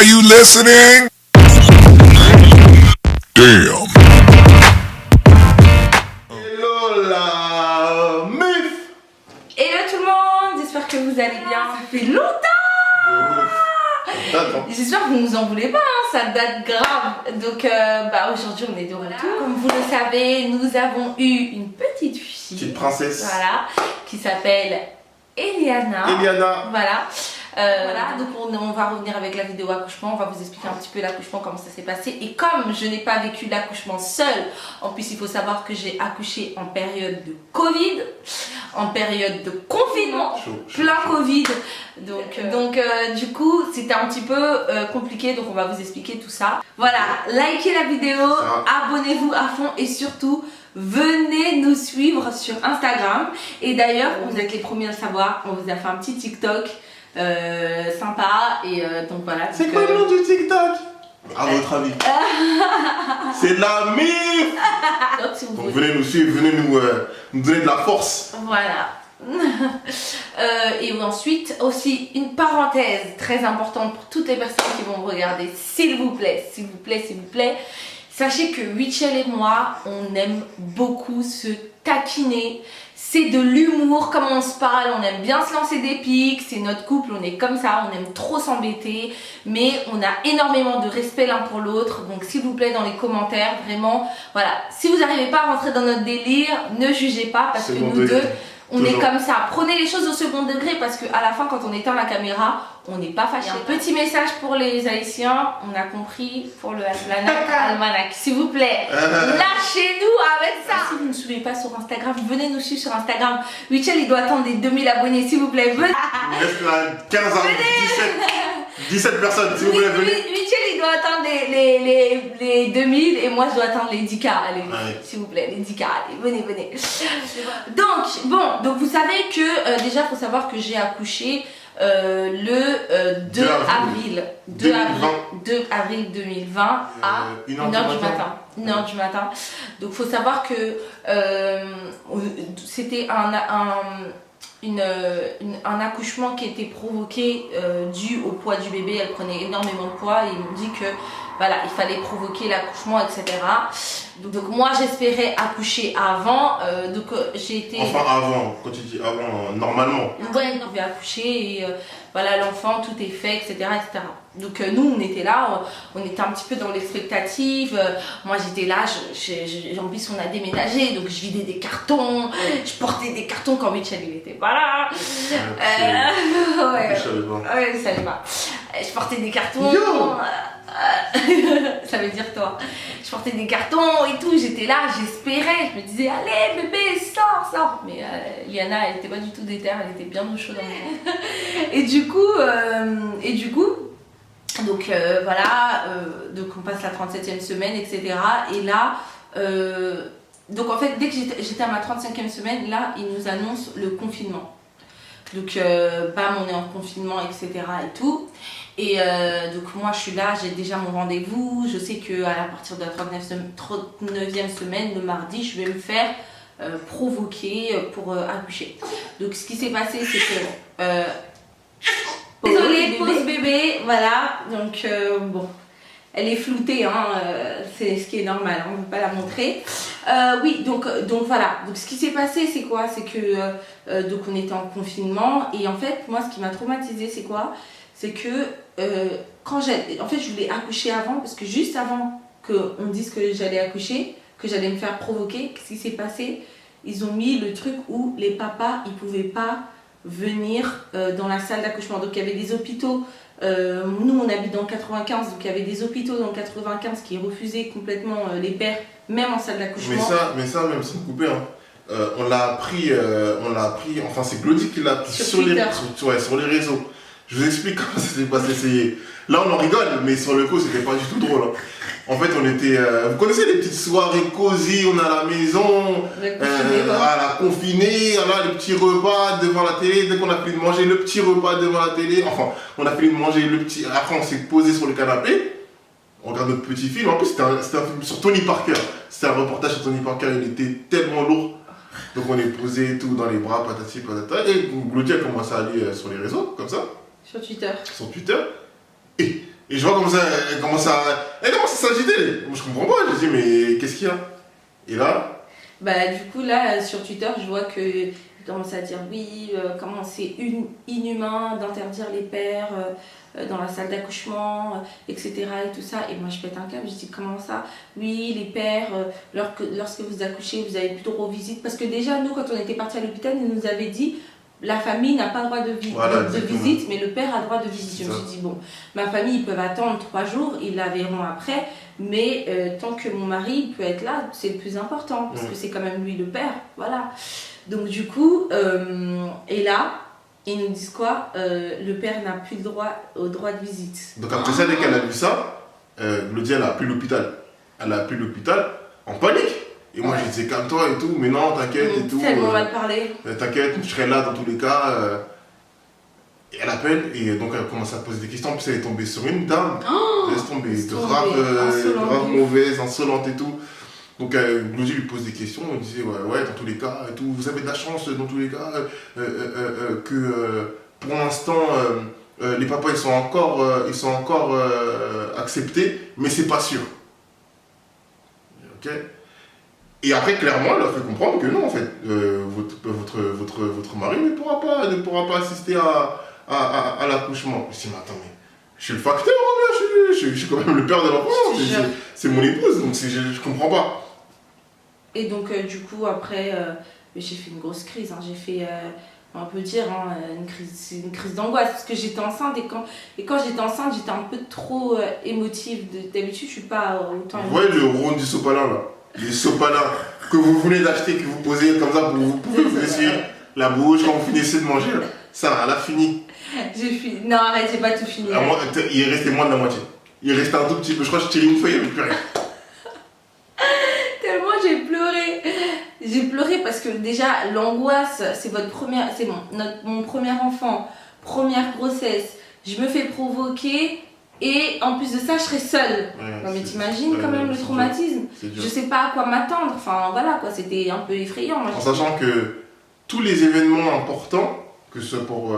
Are you listening? Damn. Hello la meuf. Hello tout le monde, j'espère que vous allez bien. Ça fait longtemps. J'espère que vous nous en voulez pas, hein, ça date grave. Donc aujourd'hui on est de retour. Comme vous le savez, nous avons eu une petite fille. Petite princesse. Voilà, qui s'appelle Eliana. Voilà. Donc on va revenir avec la vidéo accouchement, on va vous expliquer un petit peu l'accouchement, comment ça s'est passé. Et comme je n'ai pas vécu l'accouchement seule, en plus il faut savoir que j'ai accouché en période de Covid, en période de confinement, plein Covid. Donc du coup c'était un petit peu compliqué, donc on va vous expliquer tout ça. Voilà, likez la vidéo, abonnez-vous à fond et surtout venez nous suivre sur Instagram. Et d'ailleurs vous êtes les premiers à le savoir, on vous a fait un petit TikTok sympa et donc voilà. C'est quoi le nom du TikTok à votre avis? C'est la mif. Donc venez nous suivre, venez nous donner de la force. Voilà. Et ensuite aussi une parenthèse très importante pour toutes les personnes qui vont me regarder, s'il vous plaît, sachez que Wichel et moi on aime beaucoup se taquiner. C'est de l'humour, comme on se parle, on aime bien se lancer des pics, c'est notre couple, on est comme ça, on aime trop s'embêter, mais on a énormément de respect l'un pour l'autre, donc s'il vous plaît dans les commentaires, vraiment, voilà, si vous n'arrivez pas à rentrer dans notre délire, ne jugez pas, parce que nous deux, on est comme ça. Prenez les choses au second degré, parce qu'à la fin, quand on éteint la caméra, on n'est pas fâché. Un petit message pour les Haïtiens, on a compris, pour le almanach, s'il vous plaît, lâchez-nous avec ça. Si vous ne nous suivez pas sur Instagram, venez nous suivre sur Instagram. Wichel, il doit attendre les 2000 abonnés, s'il vous plaît, venez. Il reste là 15 ans, 17 personnes, s'il vous plaît, venez. Wichel, il doit attendre les 2000 et moi, je dois attendre les 10K. Allez, s'il vous plaît, les 10K, allez, venez. Donc vous savez que déjà, il faut savoir que j'ai accouché le 2 avril 2020 à 1h du matin. Donc il faut savoir que c'était un accouchement qui était provoqué dû au poids du bébé. Elle prenait énormément de poids et ils m'ont dit que voilà, il fallait provoquer l'accouchement, etc. Donc moi j'espérais accoucher avant, j'ai été... Enfin avant, quand tu dis avant, normalement. Ouais, je vais accoucher et voilà, l'enfant, tout est fait, etc. Donc nous on était là, on était un petit peu dans l'expectative. Moi j'étais là, en plus on a déménagé, donc je vidais des cartons, je portais des cartons quand Wichel il était pas là. Je savais pas. Je portais des cartons. Ça veut dire toi. Je portais des cartons et tout, j'étais là, j'espérais, je me disais allez bébé, sors. Mais Liana elle était pas du tout déter, elle était bien au chaud dans le ventre. Et du coup, donc voilà, donc on passe la 37e semaine, etc. Et là, donc en fait dès que j'étais à ma 35e semaine, là ils nous annoncent le confinement. Donc bam, on est en confinement, etc. et tout. Et donc moi je suis là, j'ai déjà mon rendez-vous. Je sais qu'à partir de la 39e semaine, le mardi, je vais me faire provoquer pour accoucher. Donc ce qui s'est passé, c'est que... désolée, pause bébé, voilà. Donc bon, elle est floutée, hein, c'est ce qui est normal, on ne peut pas la montrer. Oui, donc voilà. Donc ce qui s'est passé, c'est quoi? C'est que donc on était en confinement et en fait, moi ce qui m'a traumatisée, c'est quoi? C'est que en fait je voulais accoucher avant, parce que juste avant qu'on dise que j'allais accoucher, que j'allais me faire provoquer, qu'est-ce qui s'est passé? Ils ont mis le truc où les papas ils pouvaient pas venir dans la salle d'accouchement. Donc il y avait des hôpitaux, nous on habite dans le 95, donc il y avait des hôpitaux dans le 95 qui refusaient complètement les pères, même en salle d'accouchement. Mais ça même sans couper, hein. On l'a appris, enfin c'est Glody qui l'a appris sur les réseaux. Je vous explique comment ça s'est passé. Là on en rigole, mais sur le coup c'était pas du tout drôle. Hein. En fait on était, vous connaissez les petites soirées cosy, on est à la maison, à la confinée, là les petits repas devant la télé, dès qu'on a fini de manger le petit repas devant la télé, enfin on a fini de manger le petit, après on s'est posé sur le canapé, on regarde notre petit film, en plus c'était un film sur Tony Parker, c'était un reportage sur Tony Parker, il était tellement lourd. Donc on est posé tout dans les bras, patati patata, et Glody a commencé à aller sur les réseaux, comme ça. Sur Twitter. Sur Twitter. Et Et je vois comme ça, elle commence à s'agiter. Moi je comprends pas, je dis mais qu'est-ce qu'il y a? Et là? Bah du coup là sur Twitter je vois que commence à dire oui, comment c'est inhumain d'interdire les pères dans la salle d'accouchement, etc. et tout ça. Et moi je pète un câble, je dis comment ça? Oui, les pères, lorsque vous accouchez, vous avez plus droit aux visites. Parce que déjà, nous, quand on était partis à l'hôpital, ils nous avaient dit la famille n'a pas droit de visite, mais le père a droit de visite. Je me suis dit, bon, ma famille, ils peuvent attendre 3 jours, ils la verront après. Mais tant que mon mari peut être là, c'est le plus important. Parce que c'est quand même lui le père. Voilà. Donc du coup, et là, ils nous disent quoi? Le père n'a plus le droit au droit de visite. Donc après ça, dès qu'elle a vu ça, Glody, elle a appelé l'hôpital. Elle a appelé l'hôpital en panique. Et moi, je disais calme-toi et tout, mais non, t'inquiète et tout. Tellement mal parlé. T'inquiète, je serai là dans tous les cas. Et elle appelle et donc elle commence à poser des questions. En plus, elle est tombée sur une dame. Elle laisse tomber, grave mauvaise, insolente et tout. Donc Glody lui pose des questions, il disait ouais dans tous les cas et tout, vous avez de la chance dans tous les cas que pour l'instant les papas ils sont encore acceptés, mais c'est pas sûr. Ok. Et après clairement elle a fait comprendre que non en fait votre mari ne pourra pas assister à l'accouchement. Je dis mais attends mais je suis le facteur, je suis quand même le père de l'enfant, c'est mon épouse donc je comprends pas. Et donc, du coup, après, j'ai fait une grosse crise. J'ai fait, on peut dire, une crise d'angoisse. Parce que j'étais enceinte et quand j'étais enceinte, j'étais un peu trop émotive. D'habitude, je suis pas autant émotive. Vous voyez le rond du sopalin là? Les sopalins que vous venez d'acheter, que vous posez comme ça, vous pouvez vous essuyer la bouche quand vous finissez de manger. Là. Ça, elle a fini. J'ai fini. Non, arrête, j'ai pas tout fini. Il est resté moins de la moitié. Il restait un tout petit peu. Je crois que je tirais une feuille, il n'y avait plus rien. J'ai pleuré parce que déjà l'angoisse, c'est mon premier enfant, première grossesse, je me fais provoquer et en plus de ça je serai seule. Non mais t'imagines quand même le traumatisme. Je sais pas à quoi m'attendre, enfin voilà quoi, c'était un peu effrayant. En sachant que tous les événements importants, que ce soit pour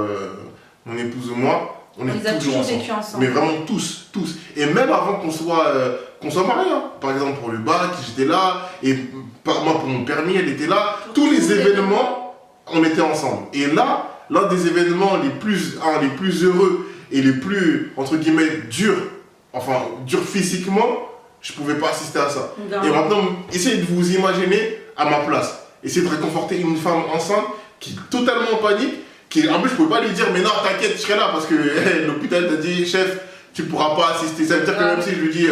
mon épouse ou moi, on est toujours ensemble. Mais vraiment tous. Et même avant qu'on soit mariés. Hein. Par exemple pour le bac, j'étais là. Et moi pour mon permis, elle était là. Tous les événements, on était ensemble. Et là, l'un des événements les plus heureux et les plus, entre guillemets, durs physiquement, je pouvais pas assister à ça. Non. Et maintenant, essayez de vous imaginer à ma place. Essayez de réconforter une femme enceinte qui est totalement en panique. En plus, je ne pouvais pas lui dire, mais non, t'inquiète, je serai là parce que l'hôpital t'a dit, chef, tu ne pourras pas assister. Ça veut dire que même si je lui dis,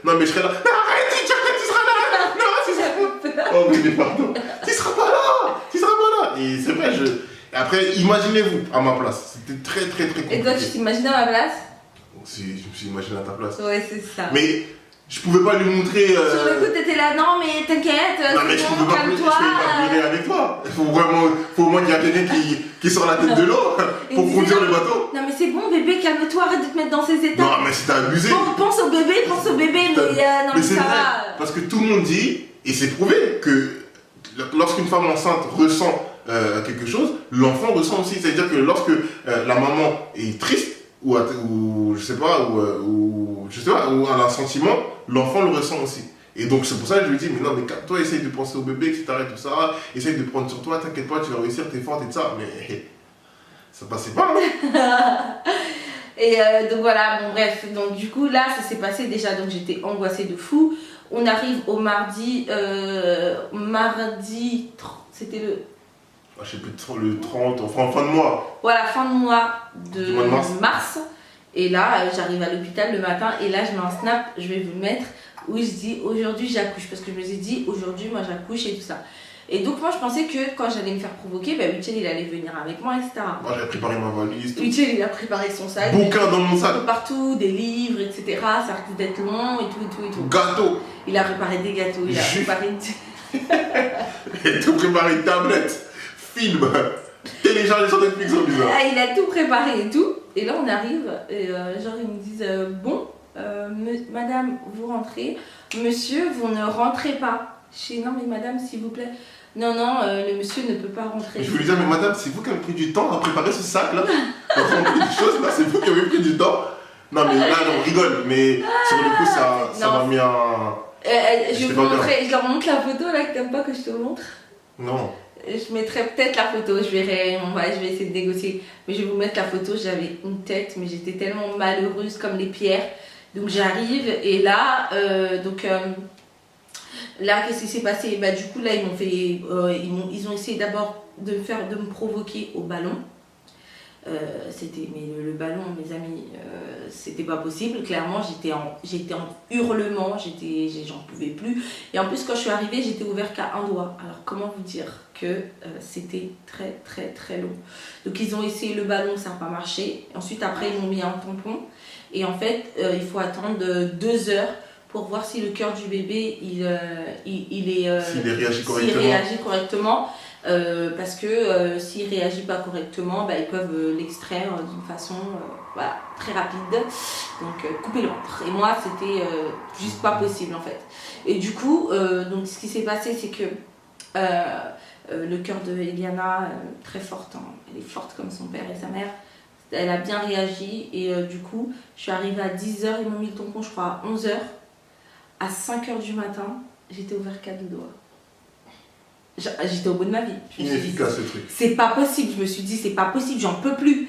non, mais je serai là. Non, arrête de dire que tu seras là. Non, tu seras pas là. Oh, mais pardon. Tu ne seras pas là. Et c'est vrai, Et après, imaginez-vous à ma place. C'était très compliqué. Et toi, tu t'imagines à ma place? Si, je me suis imaginé à ta place. Ouais, c'est ça. Mais je pouvais pas lui montrer. Sur le coup, t'étais là, non, mais t'inquiète. Non, mais je pouvais pas pleurer avec toi. Faut au moins qu'il y a quelqu'un qui sort la tête de l'eau pour conduire le bateau. Non, mais c'est bon, bébé, calme-toi, arrête de te mettre dans ces états. Non, mais c'est abusé. Pense au bébé, mais non, mais ça va. Parce que tout le monde dit, et c'est prouvé, que lorsqu'une femme enceinte ressent quelque chose, l'enfant ressent aussi. C'est-à-dire que lorsque la maman est triste, ou je sais pas, ou elle a un sentiment, l'enfant le ressent aussi. Et donc c'est pour ça que je lui dis, mais non, mais toi, essaye de penser au bébé, etc. et tout ça, essaye de prendre sur toi, t'inquiète pas, tu vas réussir, t'es forte et tout ça. Mais ça passait pas. Hein. Et donc voilà, bon bref, donc du coup là ça s'est passé déjà, donc j'étais angoissée de fou. On arrive au mardi, c'était le... Je sais plus, le 30, enfin fin de mois. Voilà, fin de mois de mars. Et là, j'arrive à l'hôpital le matin et là, je mets un snap, je vais vous le mettre, où je dis aujourd'hui j'accouche. Parce que je me suis dit aujourd'hui, moi j'accouche et tout ça. Et donc, moi je pensais que quand j'allais me faire provoquer, Huchel il allait venir avec moi, etc. Moi j'avais préparé ma valise. Huchel il a préparé son sac. Bouquin dans mon sac. Partout, des livres, etc. Ça risque d'être long et tout. Gâteau. Il a préparé des gâteaux, il a préparé Il a tout préparé, une tablette. Film, télécharger sur Netflix en bizarre. Ah, il a tout préparé et tout. Et là, on arrive, et genre, ils me disent bon, madame, vous rentrez. Monsieur, vous ne rentrez pas. Je dis non, mais madame, s'il vous plaît. Non, le monsieur ne peut pas rentrer. Je voulais dire, mais madame, c'est vous qui avez pris du temps à préparer ce sac-là. Quand on pris des choses, là, c'est vous qui avez pris du temps. Non, mais là, on rigole, mais sur le coup, ça m'a mis un. Je leur montre la photo là que t'aimes pas que je te montre. Non. Je mettrai peut-être la photo, je verrai, je vais essayer de négocier. Mais je vais vous mettre la photo, j'avais une tête, mais j'étais tellement malheureuse comme les pierres. Donc j'arrive et là, là qu'est-ce qui s'est passé? Bah, du coup là ils m'ont fait, ils ont essayé d'abord de me provoquer au ballon. Mais le ballon, mes amis, c'était pas possible. Clairement, j'étais en hurlement, j'en pouvais plus. Et en plus, quand je suis arrivée, j'étais ouvert qu'à un doigt. Alors, comment vous dire que c'était très, très, très long. Donc, ils ont essayé le ballon, ça n'a pas marché. Ensuite, après, ils m'ont mis un tampon. Et en fait, il faut attendre 2 heures pour voir si le cœur du bébé, s'il réagit correctement. Parce que s'il ne réagit pas correctement, bah, ils peuvent l'extraire d'une façon très rapide, donc couper le ventre. Et moi c'était juste pas possible en fait. Et du coup, donc, ce qui s'est passé c'est que le cœur de Eliana, très forte, hein, elle est forte comme son père et sa mère, elle a bien réagi et du coup je suis arrivée à 10h, ils m'ont mis le tampon je crois à 11h, à 5h du matin j'étais ouvert qu'à 2 doigts. J'étais au bout de ma vie. Inefficace ce truc. C'est pas possible, je me suis dit c'est pas possible, j'en peux plus.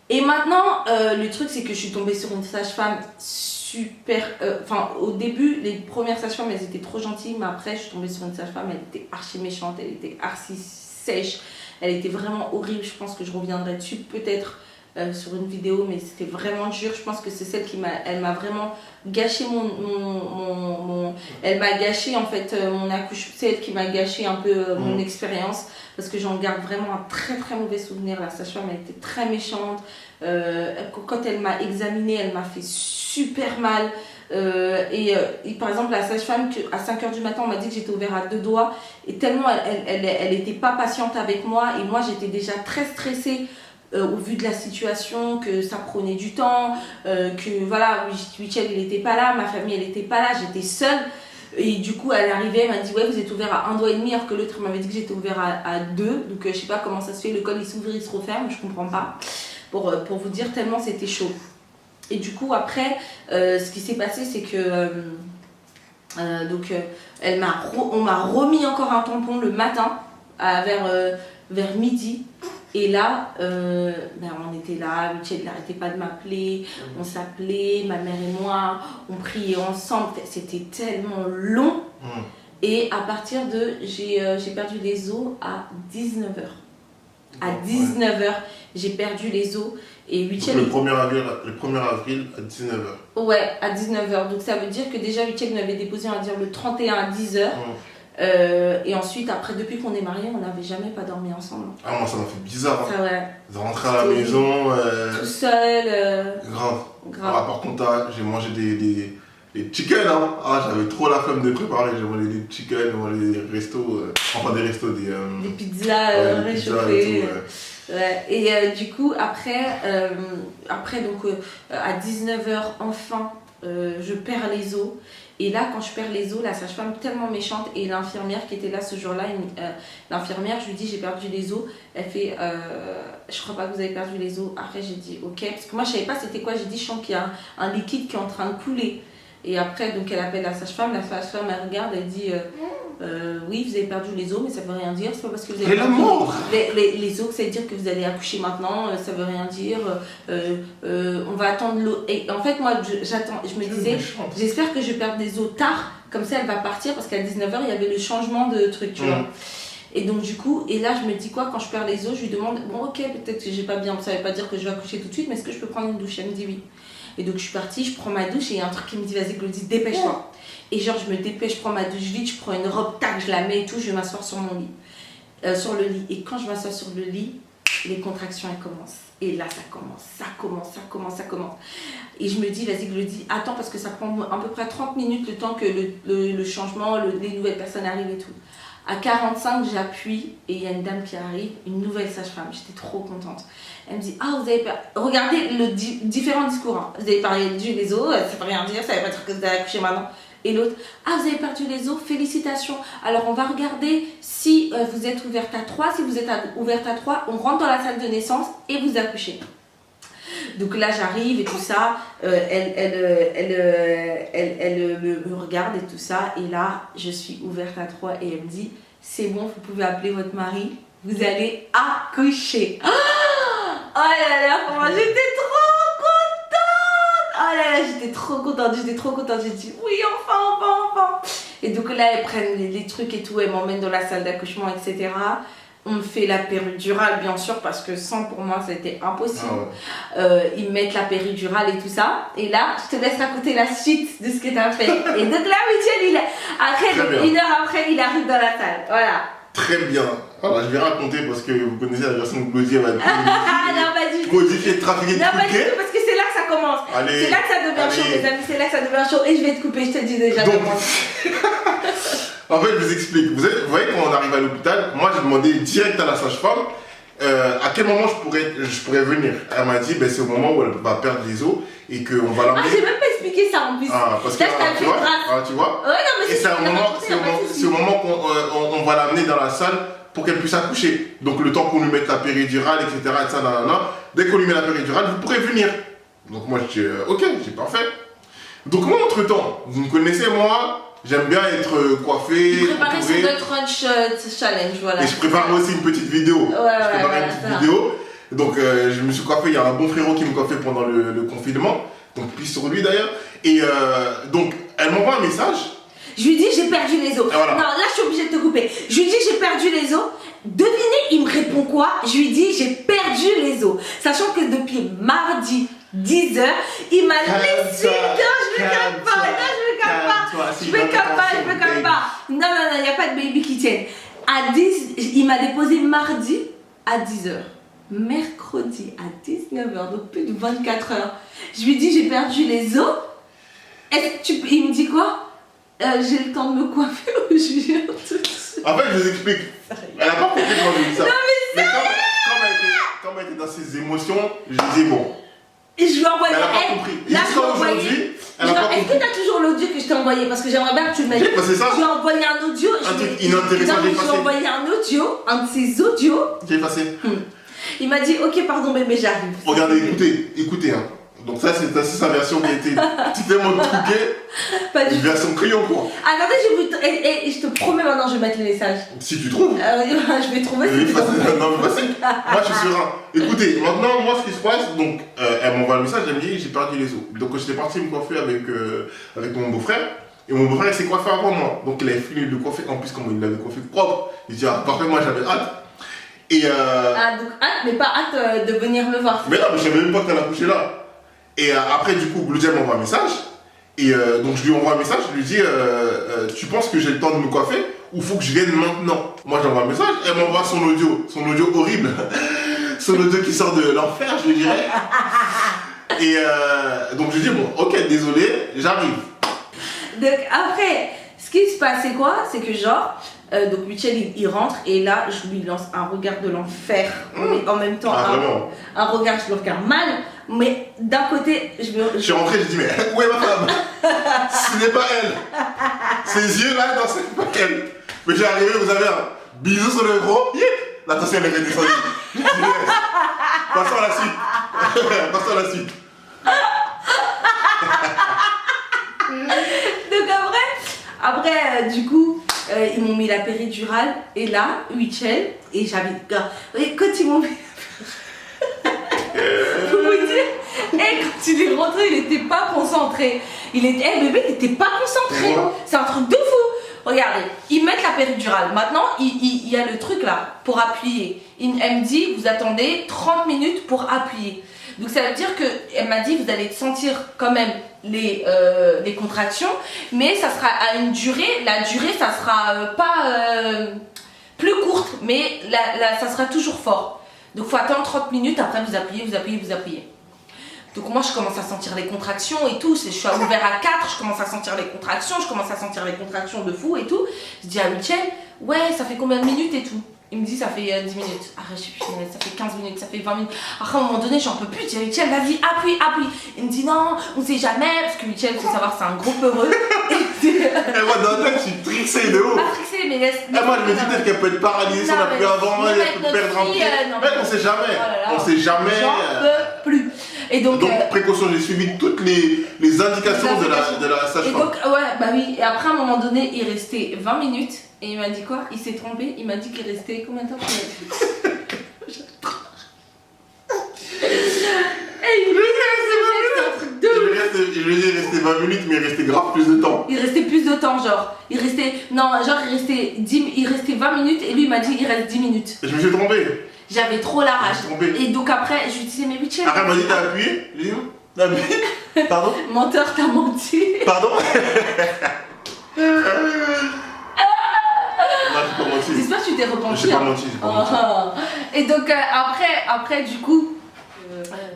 Et maintenant, le truc c'est que je suis tombée sur une sage-femme super... au début, les premières sages-femmes elles étaient trop gentilles, mais après je suis tombée sur une sage-femme, elle était archi méchante, elle était archi sèche, elle était vraiment horrible. Je pense que je reviendrai dessus peut-être sur une vidéo, mais c'était vraiment dur. Je pense que c'est celle elle m'a vraiment gâché elle m'a gâché en fait mon accouchement. C'est elle qui m'a gâché un peu mon expérience, parce que j'en garde vraiment un très très mauvais souvenir. La sage-femme elle était très méchante, quand elle m'a examinée elle m'a fait super mal. Et par exemple la sage-femme à 5h du matin on m'a dit que j'étais ouvert à 2 doigts, et tellement elle était pas patiente avec moi, et moi j'étais déjà très stressée au vu de la situation, que ça prenait du temps, que voilà, Michel il était pas là, ma famille elle était pas là, j'étais seule. Et du coup elle arrivait, elle m'a dit ouais vous êtes ouvert à 1 doigt et demi, alors que l'autre m'avait dit que j'étais ouvert à 2. Donc je sais pas comment ça se fait, le col il s'ouvre, il se referme, je comprends pas, pour vous dire tellement c'était chaud. Et du coup après ce qui s'est passé c'est que on m'a remis encore un tampon le matin vers midi. Et là, on était là, Michel n'arrêtait pas de m'appeler, on s'appelait, ma mère et moi, on priait ensemble, c'était tellement long. Et à partir j'ai perdu les os à 19h. À 19h, j'ai perdu les os. Et Michel, le 1er avril à 19h. Ouais, à 19h. Donc ça veut dire que déjà Michel m'avait déposé, on va dire, le 31 à 10h. Et ensuite, après, depuis qu'on est mariés, on n'avait jamais pas dormi ensemble. Ah, moi ça m'a fait bizarre. Ça, ouais. De rentrer à la maison. Tout seul. Grave. Ah, par contre, j'ai mangé des chicken. Hein. Ah, j'avais trop la flemme de préparer. J'ai mangé des chicken, j'ai mangé des restos. Des restos, des pizzas réchauffées. Et du coup, après à 19h, enfin, je perds les os. Et là, quand je perds les os, la sage-femme tellement méchante, et l'infirmière qui était là ce jour-là, l'infirmière, je lui dis j'ai perdu les os. Elle fait je crois pas que vous avez perdu les os. Après j'ai dit ok, parce que moi je savais pas c'était quoi. J'ai dit je sens qu'il y a un liquide qui est en train de couler. Et après donc elle appelle la sage-femme elle regarde, elle dit oui vous avez perdu les os, mais ça veut rien dire, c'est pas parce que vous avez perdu les os que ça veut dire que vous allez accoucher maintenant, ça veut rien dire, on va attendre l'eau. Et en fait moi j'attends, je me disais j'espère que je perds des os tard, comme ça elle va partir, parce qu'à 19h il y avait le changement de truc, tu vois. Et donc du coup, et là je me dis quoi, quand je perds les os, je lui demande bon ok peut-être que j'ai pas bien, ça veut pas dire que je vais accoucher tout de suite, mais est-ce que je peux prendre une douche? Elle me dit oui. Et donc je suis partie, je prends ma douche, et il y a un truc qui me dit vas-y Glody, dépêche-toi. Et genre je me dépêche, je prends ma douche vite, je prends une robe, tac, je la mets et tout, je vais m'asseoir sur mon lit, sur le lit. Et quand je m'assois sur le lit, les contractions elles commencent. Et là ça commence. Et je me dis vas-y Glody, attends, parce que ça prend à peu près 30 minutes le temps que le changement, les nouvelles personnes arrivent et tout. À 45, j'appuie et il y a une dame qui arrive, une nouvelle sage-femme. J'étais trop contente. Elle me dit ah vous avez regardez différents discours. Hein. Vous avez perdu les os, ça veut rien dire, ça veut pas dire que vous allez accoucher maintenant. Et l'autre ah vous avez perdu les os, félicitations. Alors on va regarder si vous êtes ouverte à 3. Si vous êtes ouverte à 3, on rentre dans la salle de naissance et vous accouchez. Donc là, j'arrive et tout ça. Me regarde et tout ça. Et là, je suis ouverte à 3 et elle me dit, c'est bon, vous pouvez appeler votre mari. Vous allez accoucher. Oh là là, pour moi, j'étais trop contente. Oh là là, j'étais trop contente. J'ai dit, oui, enfin. Et donc là, elles prennent les trucs et tout. Elles m'emmènent dans la salle d'accouchement, etc. On me fait la péridurale, bien sûr, parce que sans, pour moi, c'était impossible. Ils mettent la péridurale et tout ça. Et là, je te laisse raconter la suite de ce que tu as fait. Et donc là, Michel, une heure après, il arrive dans la salle. Voilà. Très bien. Alors, je vais raconter parce que vous connaissez la version de Claudie, elle va non, pas du tout. modifier, trafiquer, non, pas du tout, parce que c'est là que ça commence. C'est là que ça devient chaud, mes amis. C'est là que ça devient chaud. Et je vais te couper, je te dis déjà. Donc, en fait, je vous explique. Vous voyez, quand on arrive à l'hôpital, moi, j'ai demandé direct à la sage-femme à quel moment je pourrais venir. Elle m'a dit, c'est au moment où elle va perdre les os et qu'on va l'emmener. J'ai même pas expliqué ça en plus. Parce que tu vois. Ouais, non, mais et c'est au moment qu'on va l'amener dans la salle pour qu'elle puisse accoucher. Donc le temps qu'on lui mette la péridurale, etc. Dès qu'on lui met la péridurale, vous pourrez venir. Donc moi je dis ok, c'est parfait. Donc moi entre temps, vous me connaissez moi, j'aime bien être coiffé. Il préparait son Dot Crunch Challenge, voilà. Et je prépare aussi une petite vidéo. Je prépare une petite vidéo. Donc je me suis coiffé, il y a un bon frérot qui me coiffait pendant le confinement. Donc puis sur lui d'ailleurs. Et donc elle m'envoie un message. Je lui dis j'ai perdu les os. Voilà. Non, là je suis obligée de te couper. Je lui dis j'ai perdu les os. Devinez, il me répond quoi? Je lui dis j'ai perdu les os. Sachant que depuis mardi 10h, il m'a laissé. Non, je me calme pas. Je me calme pas. Non, il n'y a pas de baby qui tienne. À 10, il m'a déposé mardi à 10h. Mercredi à 19h, donc plus de 24 heures. Je lui dis j'ai perdu les os. Il me dit quoi? J'ai le temps de me coiffer ou je viens tout de suite. En fait, je vous explique. Elle n'a pas compris quand je dis ça. Non, mais comme elle était dans ses émotions, je disais bon. Et je lui ai envoyé. Elle n'a pas compris. Là, je lui ai envoyé. Est-ce que tu as toujours l'audio que je t'ai envoyé? Parce que j'aimerais bien que tu le mettes. C'est ça. Je lui ai envoyé un audio. Un truc inintéressant, j'ai effacé. Je lui ai envoyé un audio, un de ses audios. J'ai effacé. Il m'a dit ok, pardon, bébé, j'arrive. Regardez, écoutez. Hein. Donc ça, c'est sa version qui a été tellement truquée. Pas du tout. Version crayon, quoi. Attendez, je te promets maintenant, je vais mettre les messages. Si tu trouves. Je vais trouver. Non, mais facile. Moi, je suis serein. Écoutez, maintenant, moi, ce qui se passe, donc, elle m'envoie le message, elle me dit, j'ai perdu les os. Donc, j'étais parti me coiffer avec mon beau-frère. Et mon beau-frère, il s'est coiffé avant moi. Donc, il avait fini de le coiffer. En plus, comme il l'avait coiffé propre, il dit, parfait, moi, j'avais hâte. Et donc hâte, mais pas hâte de venir me voir. Mais non, mais je savais même pas qu'elle a couché là. Et après, du coup, Glodia m'envoie un message. Et donc, je lui envoie un message, je lui dis tu penses que j'ai le temps de me coiffer ou faut que je vienne maintenant? Moi, j'envoie un message, elle m'envoie son audio horrible. Son audio qui sort de l'enfer, je dirais. Et donc, je lui dis bon, ok, désolé, j'arrive. Donc, après, ce qui se passe, c'est quoi? C'est que genre, donc Michel il rentre et là, je lui lance un regard de l'enfer. Mais en même temps, un regard, je le regarde mal. Mais d'un côté, je suis rentré, j'ai dit, mais où est ma femme? Ce n'est pas elle. Ses yeux là, non, c'est pas elle. Mais j'ai arrivé, vous avez un bisou sur le gros. La tension elle est redescendue. Passons à la suite. Donc après, du coup, ils m'ont mis la péridurale. Et là, Michel, et j'avais. Quand ils m'ont mis. Faut vous dire, quand il est rentré, il était pas concentré. Bébé, il était pas concentré. C'est un truc de fou. Regardez, ils mettent la péridurale. Maintenant, il y a le truc là pour appuyer. Elle me dit, vous attendez 30 minutes pour appuyer. Donc ça veut dire qu'elle m'a dit, vous allez sentir quand même les contractions, mais ça sera à une durée. La durée, ça sera pas plus courte, mais ça sera toujours fort. Donc il faut attendre 30 minutes, après vous appuyez. Donc moi je commence à sentir les contractions et tout, je suis ouvert à 4, je commence à sentir les contractions de fou et tout. Je dis à Michel, ouais ça fait combien de minutes et tout? Il me dit ça fait 10 minutes, après je sais plus, ça fait 15 minutes, ça fait 20 minutes. Après à un moment donné j'en peux plus, je dis à Michel, vas-y appuie. Il me dit non, on sait jamais, parce que Michel, faut savoir, c'est un gros peureux. Et moi dans la tête je suis trixé de ouf. Pas trixé, mais laisse. Moi je me dis peut-être qu'elle peut être paralysée si on a plus avant, elle peut perdre un pied. Mec, on sait jamais. On sait jamais. J'en peux plus. Et donc précaution, j'ai suivi toutes les indications de la et sage-femme. donc, ouais, bah oui. Et après, à un moment donné, il restait 20 minutes. Et il m'a dit quoi? Il s'est trompé. Il m'a dit qu'il restait combien de temps? Je lui ai dit, il restait 20 minutes, mais il restait grave plus de temps. Il restait plus de temps, genre. Il restait 20 minutes et lui il m'a dit il reste 10 minutes. Je me suis trompé. J'avais trop la rage. Je me suis trompé. Et donc après, je lui disais, mais Michel. Après, elle m'a dit, t'as appuyé? J'ai dit, non. T'as appuyé? Pardon? Menteur, t'as menti. Pardon? Non, j'ai pas menti. J'espère que tu t'es repenti. J'ai pas menti, j'ai pas menti. Et donc après, du coup.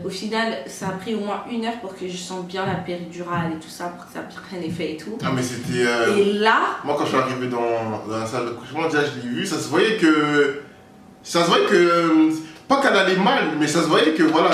Au final, ça a pris au moins 1 heure pour que je sente bien la péridurale et tout ça, pour que ça prenne effet et tout. Ah, mais c'était. Et là. Moi, quand je suis arrivé dans la salle d'accouchement, déjà, je l'ai vu, ça se voyait que. Pas qu'elle allait mal, mais ça se voyait que voilà.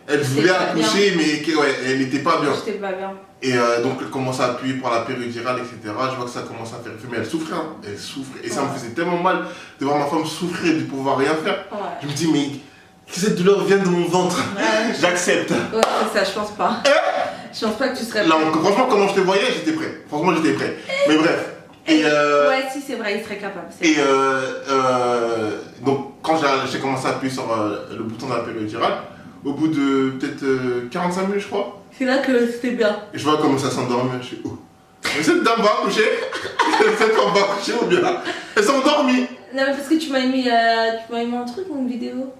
Elle voulait accoucher, mais ouais, elle n'était pas bien. J'étais pas bien. Et donc, elle commence à appuyer pour la péridurale, etc. Je vois que ça commence à faire effet, mais elle souffrait, hein. Elle souffrait. Et ça me faisait tellement mal de voir ma femme souffrir et de pouvoir rien faire. Ouais. Je me dis, mais. Que cette douleur vienne de mon ventre. Ouais. J'accepte. Ouais, c'est ça, je pense pas. Je pense pas que tu serais Là, prêt. franchement, comment je te voyais, j'étais prêt. Franchement, j'étais prêt. Mais bref. Ouais, si, c'est vrai, il serait capable. Et donc, quand j'ai commencé à appuyer sur le bouton de la péridurale, au bout de peut-être 45 minutes, je crois, C'est là que c'était bien. et je vois comment ça s'endormit. Je suis oh. Mais cette dame va accoucher. Cette femme va accoucher ou bien là. Elle s'est endormie. Non, mais parce que tu m'avais mis un truc, une vidéo.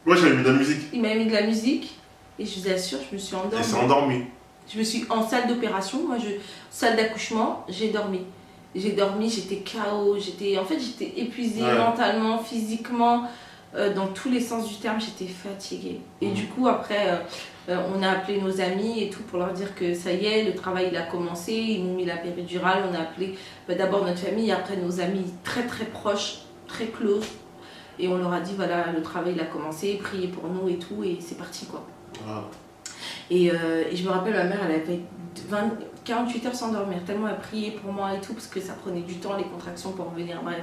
Moi, j'avais mis de la musique. Il m'avait mis de la musique et je vous assure, je me suis endormie. Elle s'est endormie. Je me suis en salle d'opération, salle d'accouchement, j'ai dormi. J'ai dormi, j'étais KO, j'étais épuisée mentalement, physiquement, dans tous les sens du terme, j'étais fatiguée. Et du coup, après, on a appelé nos amis et tout pour leur dire que ça y est, le travail il a commencé, ils m'ont mis la péridurale, on a appelé d'abord notre famille, après nos amis très très proches, très close. Et on leur a dit, voilà, le travail il a commencé, priez pour nous et tout, et c'est parti quoi. Wow. Et je me rappelle, ma mère, elle avait 48 heures sans dormir, tellement elle priait pour moi et tout, parce que ça prenait du temps, les contractions pour revenir, bref.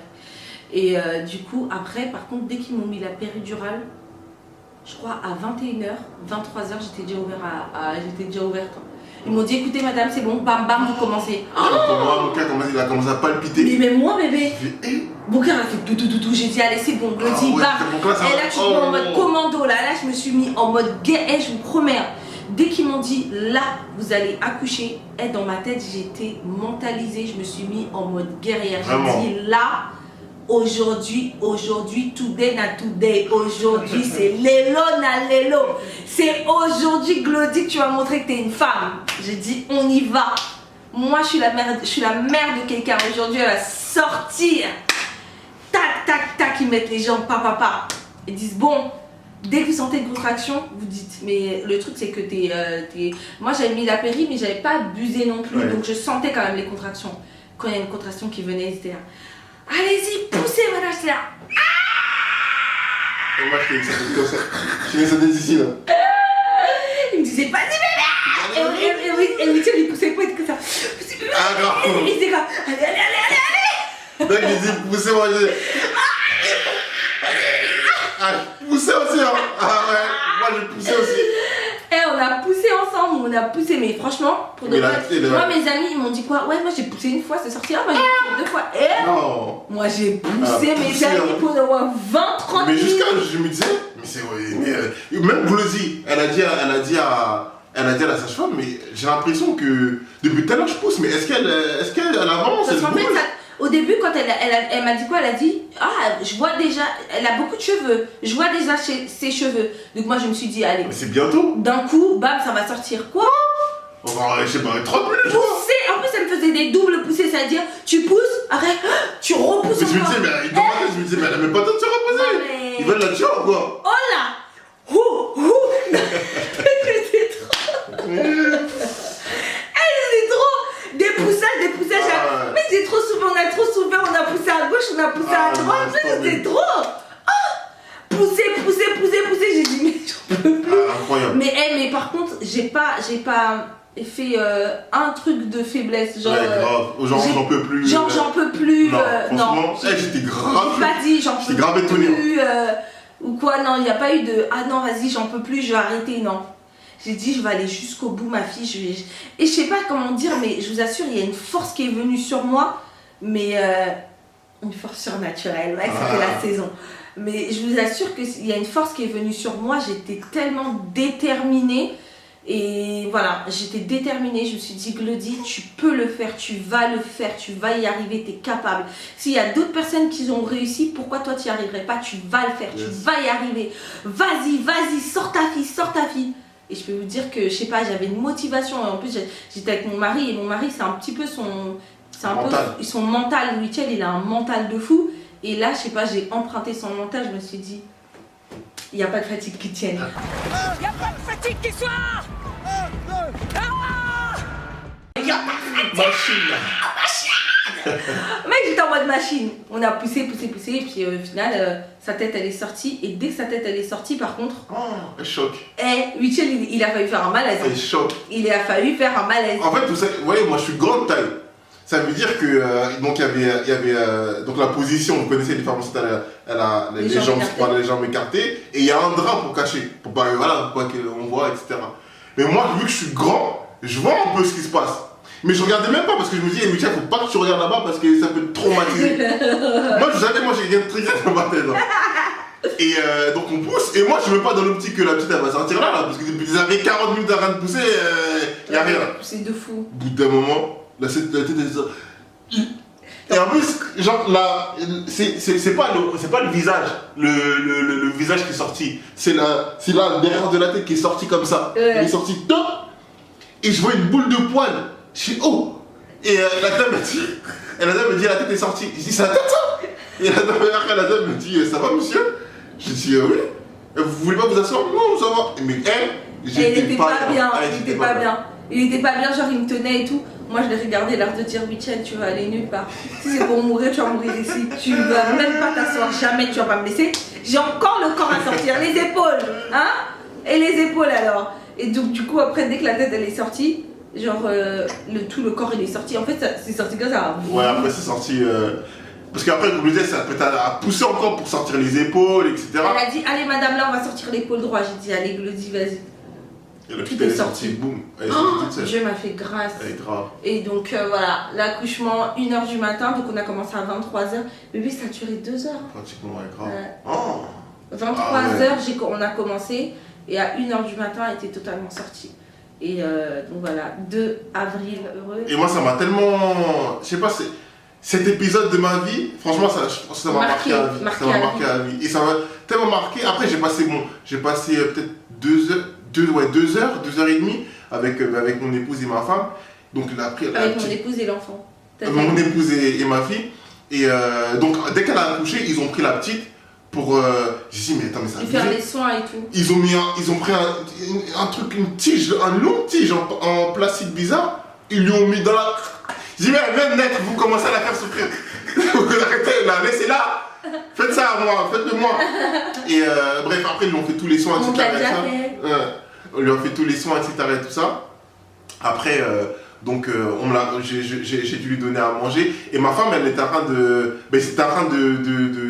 Et du coup, après, par contre, dès qu'ils m'ont mis la péridurale, je crois à 21h, 23h, j'étais déjà ouverte. Ils m'ont dit, écoutez madame, c'est bon, bam bam, vous commencez. Pour moi, mon cœur il a commencé à palpiter. Mais moi bébé, mon cœur a fait tout, j'ai dit allez c'est bon, Glody, bam. Et là tu te mets en mode commando, là je me suis mis en mode guerre, je vous promets. Dès qu'ils m'ont dit là vous allez accoucher, dans ma tête j'étais mentalisée, je me suis mis en mode guerrière. J'ai dit là, aujourd'hui, today na today, aujourd'hui c'est l'élo na l'élo. C'est aujourd'hui Glody que tu vas montrer que t'es une femme. J'ai dit on y va. Moi je suis la mère de quelqu'un. Aujourd'hui elle va sortir. Tac tac tac, ils mettent les jambes pa. Ils disent bon, dès que vous sentez une contraction, vous dites. Mais le truc c'est que moi j'avais mis la péri mais j'avais pas abusé non plus. Donc je sentais quand même les contractions. Quand il y a une contraction qui venait, ils étaient là. Allez-y, poussez, voilà, c'est là. Et moi, je fais comme ça. Je fais ça d'ici, là. Il me disait, vas-y, bébé. Et Michel, il poussait pas, il était comme ça. Ah, non. Il disait comme, allez. Donc, il disait, poussez, moi, je disais. Ah, poussez aussi, hein. Ah, ouais. Moi, je poussais aussi. On a poussé ensemble, mais franchement, pour de vrai, moi mes amis ils m'ont dit quoi? Ouais, moi j'ai poussé une fois, c'est sorti, moi j'ai poussé 2 fois. Non. Moi j'ai poussé mes amis pour au moins 20-30 minutes. Mais jusqu'à, je me disais, mais c'est même Glody, elle a dit à la sage-femme, mais j'ai l'impression que depuis tout à l'heure je pousse, mais est-ce qu'elle a vraiment cette boule? Au début, quand elle m'a dit quoi? Elle a dit, je vois déjà, elle a beaucoup de cheveux, je vois déjà ses cheveux. Donc moi je me suis dit, allez. Mais c'est bientôt. D'un coup, bam, ça va sortir. Quoi? On va, je sais pas, 30 minutes. Pousser, en plus elle me faisait des doubles poussées, c'est-à-dire, tu pousses, arrête, tu repousses encore. Mais je me disais, mais elle a même pas le temps de se reposer. Mais... Ils veulent la tuer ou quoi? Oh là! C'était trop. C'était trop. Des poussages. Mais c'est trop souvent, on a trop souffert, on a poussé à gauche, on a poussé à droite, c'était trop. Pousser, j'ai dit mais j'en peux plus. Incroyable. Mais par contre, j'ai pas fait un truc de faiblesse, genre grave. J'en peux plus. J'en peux plus. Non, franchement, j'étais grave. J'ai pas dit j'en peux plus. J'étais grave étonné. ou quoi. Non, il n'y a pas eu de ah non, vas-y, j'en peux plus, je vais arrêter. Non. J'ai dit, je vais aller jusqu'au bout, ma fille. Et je sais pas comment dire, mais je vous assure, il y a une force qui est venue sur moi, mais une force surnaturelle. Ouais, c'était la saison. Mais je vous assure qu'il y a une force qui est venue sur moi. J'étais tellement déterminée. Et voilà, j'étais déterminée, je me suis dit, Glody, tu peux le faire, tu vas le faire, tu vas y arriver, tu es capable. S'il y a d'autres personnes qui ont réussi, pourquoi toi tu n'y arriverais pas? Tu vas le faire, tu vas y arriver. Vas-y, vas-y, sors ta fille, sors ta fille. Et je peux vous dire que, je sais pas, j'avais une motivation. En plus, j'étais avec mon mari, et mon mari, c'est un petit peu son... C'est un peu son mental, Mitchell, il a un mental de fou. Et là, je sais pas, j'ai emprunté son mental, je me suis dit... Il n'y a pas de fatigue qui tienne. Il n'y a pas de fatigue qui soit. Il n'y a pas de fatigue. Machine. Mec, j'étais en mode machine. On a poussé, et puis au final, sa tête, elle est sortie. Et dès que sa tête, elle est sortie, par contre... Oh, choc. Mitchell, il a failli faire un malaise. Choc. Il a failli faire un malaise. En fait, vous voyez, moi, je suis grande taille. Ça veut dire que donc il y avait donc la position, vous connaissez les femmes enceintes, elle a les jambes écartées et il y a un drap pour cacher, pour pas voilà, pour pas qu'on voit, etc. Mais moi, vu que je suis grand, je vois un peu ce qui se passe. Mais je regardais même pas parce que je me dis, Michel, faut pas que tu regardes là-bas parce que ça peut te traumatiser. moi j'ai une tristesse dans ma tête. Hein. Et donc on pousse, et moi je suis même pas dans l'optique que la petite elle va sortir là, parce que depuis ils avaient 40 minutes à rien de pousser, il y a rien. C'est de fou. Au bout d'un moment, la tête elle sort. Et en plus, genre là, c'est pas le visage, le visage qui est sorti, c'est là derrière de la tête qui est sorti comme ça. Elle est sortie top, et je vois une boule de poil. Je suis oh. Et la dame me dit la tête est sortie. Je dis c'est la tête ça. Et la dame me dit ça va monsieur. Je dis oui. Vous voulez pas vous asseoir? Non ça va. Mais elle était pas bien. Il était pas bien. Il était pas bien, genre il me tenait et tout. Moi je l'ai regardé, l'air de dire Michel, tu vas aller nulle part. Si c'est pour mourir, tu vas mourir ici. Tu vas même pas t'asseoir, jamais tu vas pas me laisser. J'ai encore le corps à sortir, les épaules, hein? Et les épaules alors. Et donc du coup après dès que la tête elle est sortie, genre tout le corps il est sorti. En fait c'est sorti comme ça. Ouais après c'est sorti. Parce qu'après, comme je disais, ça peut à pousser encore pour sortir les épaules, etc. Elle a dit, allez madame, là on va sortir l'épaule droite. J'ai dit, allez Glody, vas-y. Et la petite elle est sortie, boum. Dieu m'a fait grâce. Elle est grave. Et donc voilà, l'accouchement, 1h du matin, donc on a commencé à 23h. Bébé, ça a duré 2 heures. Pratiquement, ouais, grave. 23h, on a commencé, et à 1h du matin, elle était totalement sortie. Et donc voilà, 2 avril, heureux. Et moi, ça m'a tellement. Je sais pas, cet épisode de ma vie, franchement, ça m'a marqué à vie. Ça m'a marqué à vie. Et ça m'a tellement marqué. Après, j'ai passé peut-être 2 heures, 2 heures et demie avec mon épouse et ma femme. Donc, avec mon épouse et l'enfant. Mon épouse et ma fille. Et donc, dès qu'elle a accouché, ils ont pris la petite pour. J'ai dit, mais attends, mais ça. Faire les soins et tout. Ils ont pris un truc, une tige, un long tige en plastique bizarre. Ils lui ont mis dans la. J'ai dit, mais elle vient de naître, vous commencez à la faire souffrir. Vous arrêtez là, laissez-la. Faites ça à moi, faites-le moi. Et bref, après, ils lui ont fait tous les soins, etc. On lui a fait tous les soins, etc. et tout ça. Après, donc, j'ai dû lui donner à manger. Et ma femme, elle était en train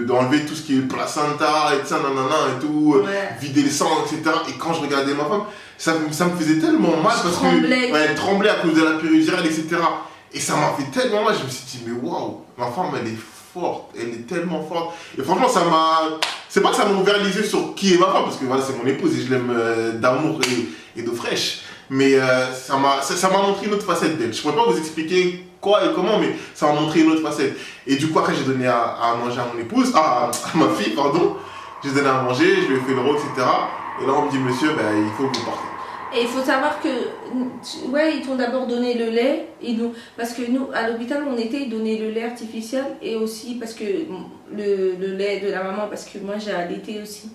d'enlever tout ce qui est placenta, et ça, nanana, et tout, vider le sang, etc. Et quand je regardais ma femme, ça me faisait tellement mal parce elle tremblait à cause de la péridurale, etc. Et ça m'a fait tellement mal, je me suis dit, mais waouh, ma femme, elle est forte, elle est tellement forte. Et franchement, c'est pas que ça m'a ouvert les yeux sur qui est ma femme, parce que voilà, c'est mon épouse et je l'aime d'amour et d'eau fraîche. Mais ça m'a montré une autre facette d'elle. Je pourrais pas vous expliquer quoi et comment, mais ça m'a montré une autre facette. Et du coup, après, j'ai donné à manger à mon épouse, à ma fille, pardon. J'ai donné à manger, je lui ai fait le rôle, etc. Et là, on me dit, monsieur, il faut que vous partez. Et il faut savoir que, ils t'ont d'abord donné le lait, parce que nous, à l'hôpital où on était, ils donnaient le lait artificiel, et aussi parce que le lait de la maman, parce que moi j'ai allaité aussi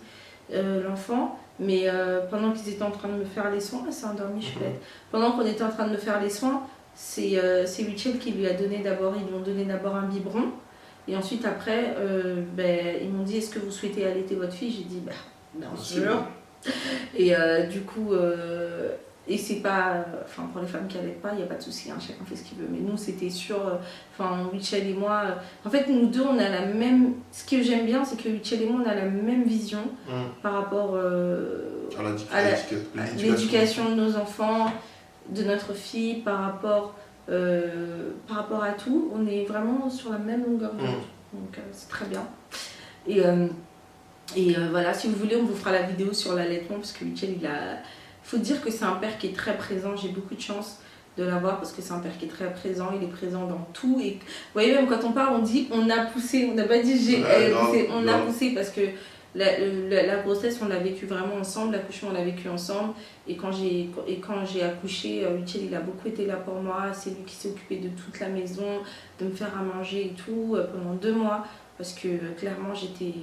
l'enfant, mais pendant qu'ils étaient en train de me faire les soins, elle s'est endormie, chouette. Pendant qu'on était en train de me faire les soins, c'est Michel qui lui a donné d'abord, ils lui ont donné d'abord un biberon, et ensuite après, ils m'ont dit, est-ce que vous souhaitez allaiter votre fille? J'ai dit, bien sûr. Et du coup, Et c'est pas, enfin pour les femmes qui n'allaitent pas, il n'y a pas de souci, hein, chacun fait ce qu'il veut. Mais nous c'était sûr, enfin Wichel et moi, en fait nous deux on a la même, ce que j'aime bien c'est que Wichel et moi on a la même vision par rapport à l'éducation de nos enfants, de notre fille, par rapport à tout. On est vraiment sur la même longueur d'onde, donc c'est très bien. Et voilà, si vous voulez on vous fera la vidéo sur l'allaitement parce que Wichel il a... Faut dire que c'est un père qui est très présent, j'ai beaucoup de chance de l'avoir parce que c'est un père qui est très présent, il est présent dans tout. Et vous voyez, même quand on parle, on dit on a poussé, on n'a pas dit j'ai poussé, on a poussé parce que la grossesse on l'a vécu vraiment ensemble, l'accouchement on l'a vécu ensemble. Et quand j'ai accouché, Wichel il a beaucoup été là pour moi, c'est lui qui s'est occupé de toute la maison, de me faire à manger et tout pendant 2 mois parce que clairement j'étais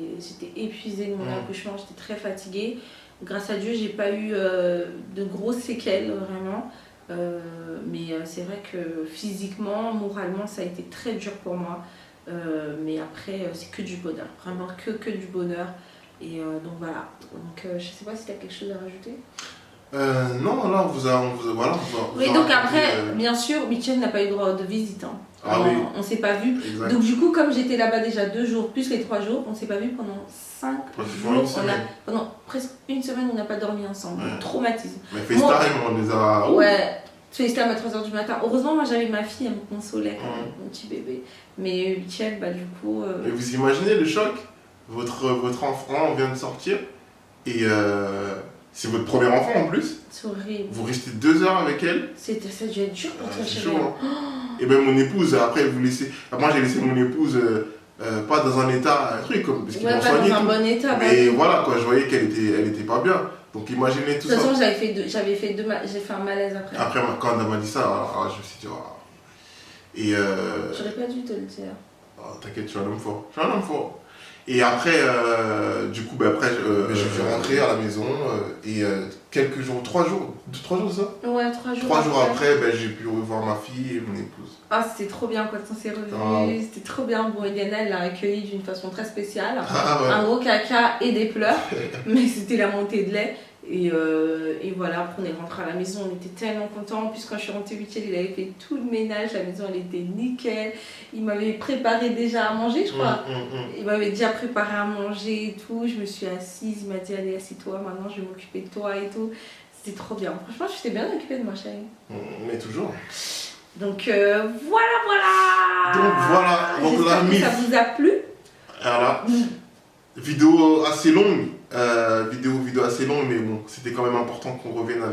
épuisée de mon accouchement, j'étais très fatiguée. Grâce à Dieu, j'ai pas eu de grosses séquelles vraiment, mais c'est vrai que physiquement, moralement, ça a été très dur pour moi. Mais après, c'est que du bonheur, vraiment que du bonheur. Et donc voilà. Donc je sais pas si tu as quelque chose à rajouter. Non, là, voilà. Oui, donc après, bien sûr, Wichel n'a pas eu droit de visite. Hein. Ah oui. On s'est pas vu. Exact. Donc du coup, comme j'étais là-bas déjà 2 jours, plus les 3 jours, on s'est pas vu pendant 5 jours. Pendant presque une semaine, on n'a pas dormi ensemble. Traumatisme. Mais FaceTime, on les a... Ouais, FaceTime à 3h du matin. Heureusement, moi j'avais ma fille, elle me consolait, mon petit bébé. Mais Wichel, bah du coup... Et vous imaginez le choc? Votre enfant vient de sortir et c'est votre premier enfant en plus. C'est horrible. Vous restez 2 heures avec elle. Ça a dû être dur pour toi, C'est chérie. chaud, hein. Et même mon épouse, après vous laissez... Moi j'ai laissé mon épouse pas dans un état, parce qu'ils m'ont soigné. Pas dans un bon état. Mais voilà quoi, je voyais qu'elle était pas bien. Donc imaginez tout ça. De toute façon, j'ai fait un malaise après. Après, quand elle m'a dit ça, alors, je me suis dit... Et j'aurais pas dû te le dire. T'inquiète, je suis un homme fort. Je suis un homme fort. Et après, du coup, après, je suis rentré à la maison et quelques jours, 3 jours, c'est ça? Ouais, 3 jours. 3 jours après, j'ai pu revoir ma fille et mon épouse. Ah, c'était trop bien quand on s'est revus, c'était trop bien. Bon, Eliana, elle l'a accueilli d'une façon très spéciale. Ouais. Un gros caca et des pleurs, mais c'était la montée de lait. Et voilà, après on est rentré à la maison, on était tellement contents. En plus, quand je suis rentrée Wichel, il avait fait tout le ménage, la maison elle était nickel. Il m'avait préparé déjà à manger, je crois. Il m'avait déjà préparé à manger et tout. Je me suis assise, il m'a dit allez, assieds-toi, maintenant je vais m'occuper de toi et tout. C'était trop bien. Franchement, je t'ai bien occupée de moi, chérie. Mais toujours. Donc voilà. Donc j'espère que ça vous a plu. Voilà. Vidéo assez longue. Vidéo assez longue, mais bon, c'était quand même important qu'on revienne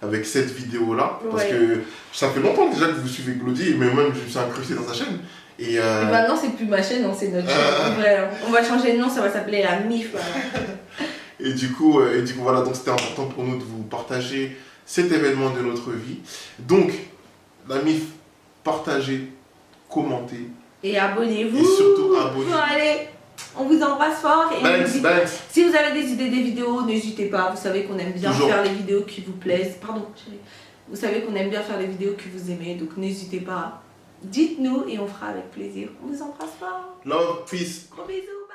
avec cette vidéo là parce que ça fait longtemps déjà que vous suivez Glody, mais même je me suis incrusté dans sa chaîne et maintenant c'est plus ma chaîne, c'est notre chaîne. En vrai, on va changer de nom, ça va s'appeler la MIF. et du coup voilà, donc c'était important pour nous de vous partager cet événement de notre vie. Donc la MIF, partagez, commentez et abonnez-vous et surtout abonnez-vous. Allez, on vous embrasse fort et Thanks. Si vous avez des idées des vidéos, n'hésitez pas. Vous savez qu'on aime bien faire les vidéos qui vous plaisent. Pardon, chérie. Vous savez qu'on aime bien faire les vidéos que vous aimez, donc n'hésitez pas. Dites-nous et on fera avec plaisir. On vous embrasse fort. Love, peace. Gros bisous.